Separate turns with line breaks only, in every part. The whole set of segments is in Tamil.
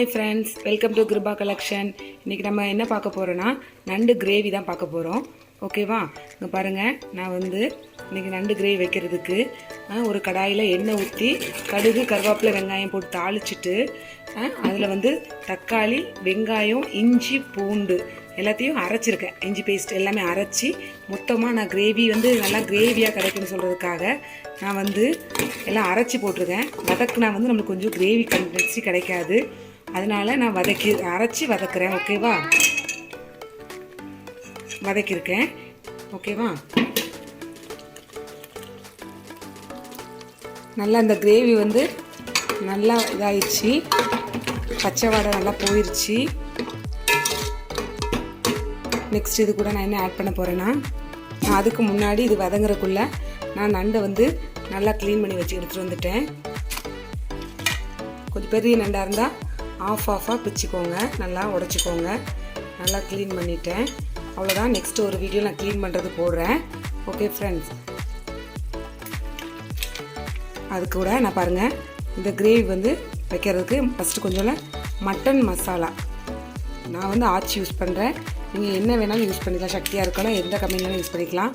Hi friends, welcome to Kiruba collection. இன்றைக்கி நம்ம என்ன பார்க்க போகிறோன்னா நண்டு கிரேவி தான் பார்க்க போகிறோம். ஓகேவா? இங்கே பாருங்கள், நான் இன்றைக்கி நண்டு கிரேவி வைக்கிறதுக்கு ஒரு கடாயில் எண்ணெய் ஊற்றி கடுகு கருவேப்பிலை வெங்காயம் போட்டு தாளிச்சிட்டு அதில் தக்காளி வெங்காயம் இஞ்சி பூண்டு எல்லாத்தையும் அரைச்சிருக்கேன். இஞ்சி பேஸ்ட் எல்லாமே அரைச்சி மொத்தமாக நான் கிரேவி நல்லா கிரேவியாக கிடைக்குன்னு சொல்கிறதுக்காக நான் எல்லாம் அரைச்சி போட்டிருக்கேன். வதக்குனா நம்மளுக்கு கொஞ்சம் கிரேவி கன்சிஸ்டன்சி கிடைக்காது. அதனால் நான் அரைச்சி வதக்குறேன். ஓகேவா? வதக்கியிருக்கேன். ஓகேவா? நல்லா இந்த கிரேவி நல்லா இதாகிடுச்சு, பச்சை வாடை நல்லா போயிடுச்சு. நெக்ஸ்ட் இது கூட நான் என்ன ஆட் பண்ண போகிறேன்னா, நான் அதுக்கு முன்னாடி இது வதங்குறதுக்குள்ளே நான் நண்டை நல்லா க்ளீன் பண்ணி வச்சு எடுத்துகிட்டு வந்துட்டேன். கொஞ்சம் பெரிய நண்டாக இருந்தால் ஆஃபாக பிச்சுக்கோங்க, நல்லா உடச்சிக்கோங்க. நல்லா க்ளீன் பண்ணிட்டேன். அவ்வளோதான். நெக்ஸ்ட்டு ஒரு வீடியோ நான் க்ளீன் பண்ணுறது போடுறேன். ஓகே ஃப்ரெண்ட்ஸ், அது கூட நான் பாருங்கள், இந்த கிரேவி வைக்கிறதுக்கு ஃபஸ்ட்டு கொஞ்சம் மட்டன் மசாலா நான் ஆச்சி யூஸ் பண்ணுறேன். நீங்கள் என்ன வேணாலும் யூஸ் பண்ணிக்கலாம், சக்தியாக இருக்கலாம், எந்த கம்பெனிலும் யூஸ் பண்ணிக்கலாம்.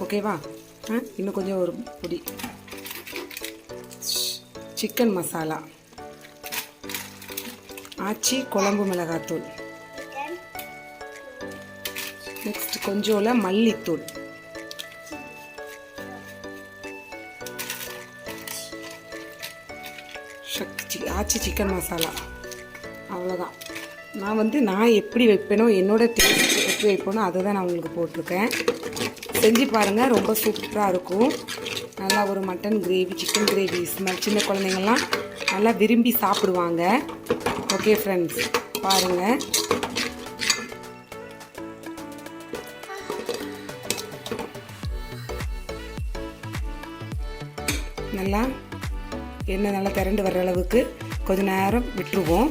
ஓகேவா? இன்னும் கொஞ்சம் ஒரு பொடி சிக்கன் மசாலா, ஆச்சி குழம்பு மிளகாத்தூள், நெக்ஸ்ட் கொஞ்சோல மல்லித்தூள், ஆச்சி சிக்கன் மசாலா. அவ்வளோதான். நான் எப்படி வைப்பேனோ, என்னோட டேஸ்ட் எப்படி வைப்பேனோ அதை தான் நான் உங்களுக்கு போட்டிருக்கேன். செஞ்சு பாருங்கள், ரொம்ப சூப்பராக இருக்கும். நல்லா ஒரு mutton gravy, chicken gravy smell சின்ன குழந்தைங்கள்லாம் நல்லா விரும்பி சாப்பிடுவாங்க. ஓகே ஃப்ரெண்ட்ஸ், பாருங்கள். நல்லா எண்ணெய் நல்லா திரண்டு வர்ற அளவுக்கு கொஞ்சம் நேரம் விட்டுருவோம்.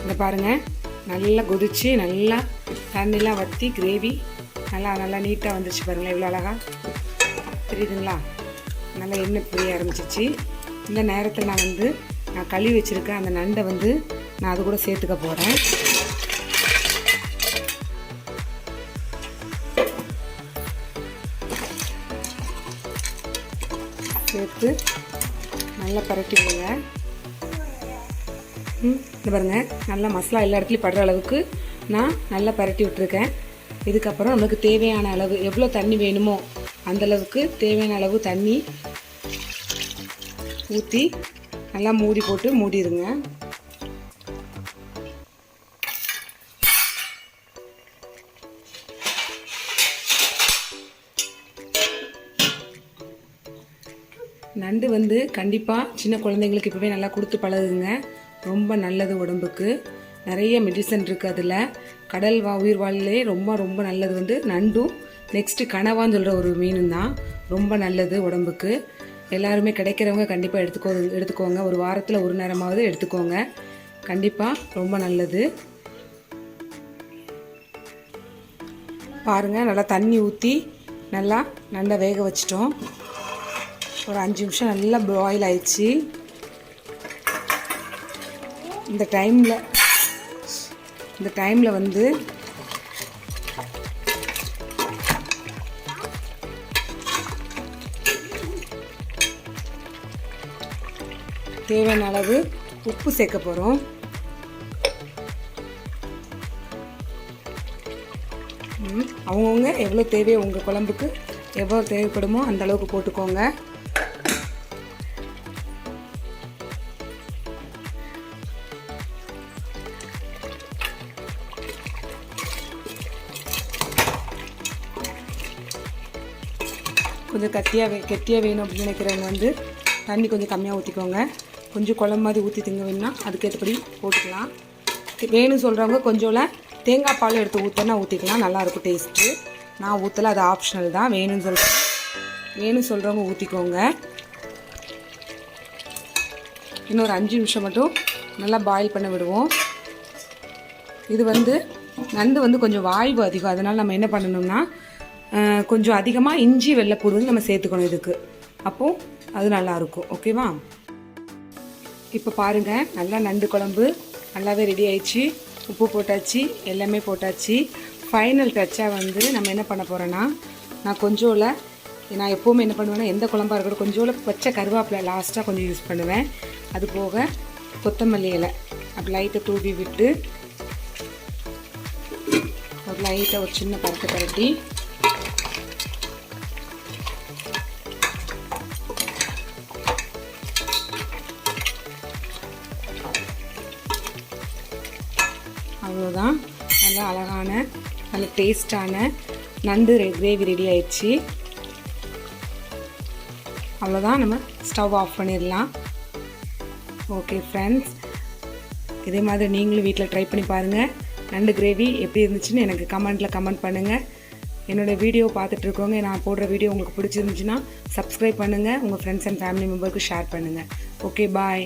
இந்த பாருங்கள், நல்லா கொதிச்சு நல்லா தண்ணிலாம் வற்றி கிரேவி நல்லா நீட்டாக வந்துச்சு. பாருங்கள் எவ்வளோ அழகாக தெரியுதுங்களா? நல்லா எண்ணெய் புரிய ஆரம்பிச்சிச்சு. இந்த நேரத்தில் நான் கழுவி வச்சுருக்கேன் அந்த நண்டை நான் அது கூட சேர்த்துக்க போகிறேன். சேர்த்து நல்லா பரட்டி விடுங்க. இந்த பாருங்கள், நல்லா மசாலா எல்லா இடத்துலையும் படுற அளவுக்கு நான் நல்லா பரட்டி விட்டுருக்கேன். இதுக்கப்புறம் நம்மளுக்கு தேவையான அளவு எவ்வளோ தண்ணி வேணுமோ அந்தளவுக்கு தேவையான அளவு தண்ணி ஊற்றி நல்லா மூடி போட்டு மூடிடுங்க. நண்டு கண்டிப்பாக சின்ன குழந்தைங்களுக்கு இப்போவே நல்லா கொடுத்து பழகுங்க. ரொம்ப நல்லது உடம்புக்கு. நிறைய மெடிசன் இருக்குது அதில். கடல் உயிர் வாழ்லே ரொம்ப ரொம்ப நல்லது நண்டும். நெக்ஸ்ட்டு கனவான்னு சொல்கிற ஒரு மீனும் தான் ரொம்ப நல்லது உடம்புக்கு. எல்லாருமே கிடைக்கிறவங்க கண்டிப்பாக எடுத்துக்கோங்க. ஒரு வாரத்தில் ஒரு நேரமாவது எடுத்துக்கோங்க. கண்டிப்பாக ரொம்ப நல்லது. பாருங்கள், நல்லா தண்ணி ஊற்றி நல்லா நல்லா வேக வச்சிட்டோம். ஒரு 5 நிமிஷம் நல்லா பாயில் ஆயிடுச்சு. இந்த டைமில் தேவையான அளவு உப்பு சேர்க்க போகிறோம். அவங்கவுங்க எவ்வளோ தேவையோ, உங்கள் குழம்புக்கு எவ்வளோ தேவைப்படுமோ அந்த அளவுக்கு போட்டுக்கோங்க. கொஞ்சம் கெட்டியாக வேணும் அப்படின்னு நினைக்கிறவங்க தண்ணி கொஞ்சம் கம்மியாக ஊற்றிக்கோங்க. கொஞ்சம் குழம்பு மாதிரி ஊற்றி திங்க வேணும்னா அதுக்கேற்றபடி போட்டுக்கலாம். வேணும்னு சொல்கிறவங்க கொஞ்சம் தேங்காய் பால் எடுத்து ஊற்றிக்கலாம், நல்லாயிருக்கும் டேஸ்ட்டு. நான் ஊற்றலை, அது ஆப்ஷனல் தான். வேணும்னு சொல்கிறவங்க ஊற்றிக்கோங்க. இன்னொரு 5 நிமிஷம் மட்டும் நல்லா பாயில் பண்ண விடுவோம். இது நண்டு கொஞ்சம் வாய்வு அதிகம். அதனால் நம்ம என்ன பண்ணணும்னா, கொஞ்சம் அதிகமாக இஞ்சி வெள்ளைப்பூடு நம்ம சேர்த்துக்கணும் இதுக்கு. அப்போது அது நல்லாயிருக்கும். ஓகேவா? இப்போ பாருங்கள், நல்லா நண்டு குழம்பு நல்லாவே ரெடி ஆயிடுச்சு. உப்பு போட்டாச்சு, எல்லாமே போட்டாச்சு. ஃபைனல் டச்சாக வந்து நம்ம என்ன பண்ண போகிறோன்னா, நான் எப்போவுமே என்ன பண்ணுவேன்னா, எந்த குழம்பாக இருக்கட்டும் கொஞ்சோல பச்சை கருவேப்பிலை லாஸ்ட்டாக கொஞ்சம் யூஸ் பண்ணுவேன். அது போக கொத்தமல்லி இலை அப்படி லைட்டை தூவி விட்டு ஒரு லைட்டாக ஒரு சின்ன பரட்டை பரட்டி அவ்வளோதான். நல்லா அழகான நல்ல டேஸ்டான நண்டு கிரேவி ரெடி ஆயிடுச்சு. அவ்வளோதான், நம்ம ஸ்டவ் ஆஃப் பண்ணிடலாம். ஓகே ஃப்ரெண்ட்ஸ், இதே மாதிரி நீங்களும் வீட்டில் ட்ரை பண்ணி பாருங்கள். நண்டு கிரேவி எப்படி இருந்துச்சுன்னு எனக்கு கமெண்ட் பண்ணுங்கள். என்னோடய வீடியோ பார்த்துட்ருக்கோங்க, நான் போடுற வீடியோ உங்களுக்கு பிடிச்சிருந்துச்சுன்னா சப்ஸ்கிரைப் பண்ணுங்கள். உங்கள் ஃப்ரெண்ட்ஸ் அண்ட் ஃபேமிலி மெம்பருக்கு ஷேர் பண்ணுங்கள். ஓகே, பாய்.